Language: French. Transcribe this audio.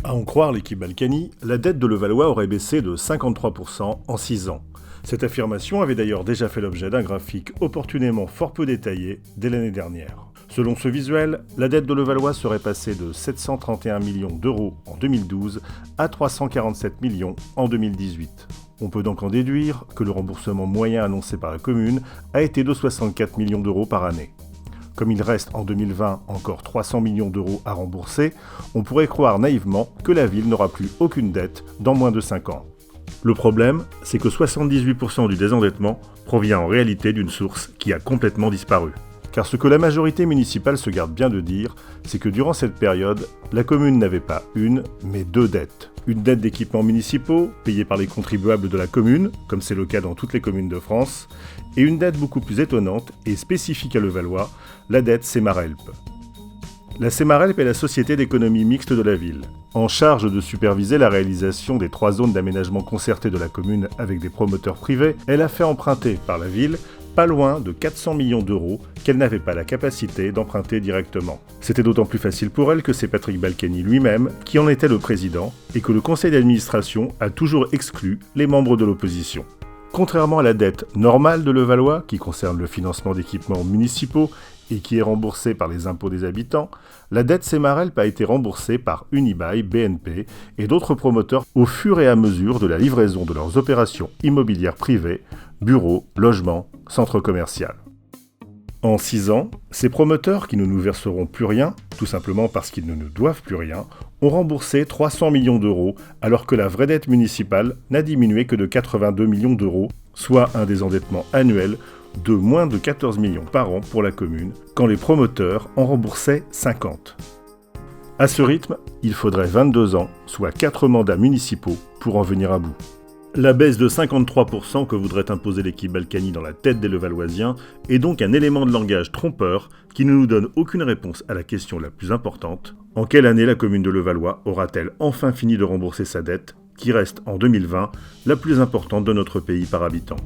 À en croire l'équipe Balkany, la dette de Levallois aurait baissé de 53% en 6 ans. Cette affirmation avait d'ailleurs déjà fait l'objet d'un graphique opportunément fort peu détaillé dès l'année dernière. Selon ce visuel, la dette de Levallois serait passée de 731 millions d'euros en 2012 à 347 millions en 2018. On peut donc en déduire que le remboursement moyen annoncé par la commune a été de 64 millions d'euros par année. Comme il reste en 2020 encore 300 millions d'euros à rembourser, on pourrait croire naïvement que la ville n'aura plus aucune dette dans moins de 5 ans. Le problème, c'est que 78% du désendettement provient en réalité d'une source qui a complètement disparu. Car ce que la majorité municipale se garde bien de dire, c'est que durant cette période, la commune n'avait pas une, mais 2 dettes. Une dette d'équipements municipaux, payée par les contribuables de la commune, comme c'est le cas dans toutes les communes de France, et une dette beaucoup plus étonnante et spécifique à Levallois, la dette Semarelp. La Semarelp est la société d'économie mixte de la ville, en charge de superviser la réalisation des 3 zones d'aménagement concerté de la commune avec des promoteurs privés. Elle a fait emprunter par la ville pas loin de 400 millions d'euros qu'elle n'avait pas la capacité d'emprunter directement. C'était d'autant plus facile pour elle que c'est Patrick Balkany lui-même qui en était le président et que le conseil d'administration a toujours exclu les membres de l'opposition. Contrairement à la dette normale de Levallois, qui concerne le financement d'équipements municipaux et qui est remboursée par les impôts des habitants, la dette Semarelp a été remboursée par Unibail, BNP et d'autres promoteurs au fur et à mesure de la livraison de leurs opérations immobilières privées, bureaux, logements, centres commerciaux. En 6 ans, ces promoteurs qui ne nous verseront plus rien, tout simplement parce qu'ils ne nous doivent plus rien, ont remboursé 300 millions d'euros alors que la vraie dette municipale n'a diminué que de 82 millions d'euros, soit un désendettement annuel de moins de 14 millions par an pour la commune, quand les promoteurs en remboursaient 50. À ce rythme, il faudrait 22 ans, soit 4 mandats municipaux, pour en venir à bout. La baisse de 53% que voudrait imposer l'équipe Balkany dans la tête des Levalloisiens est donc un élément de langage trompeur qui ne nous donne aucune réponse à la question la plus importante. En quelle année la commune de Levallois aura-t-elle enfin fini de rembourser sa dette, qui reste en 2020 la plus importante de notre pays par habitant ?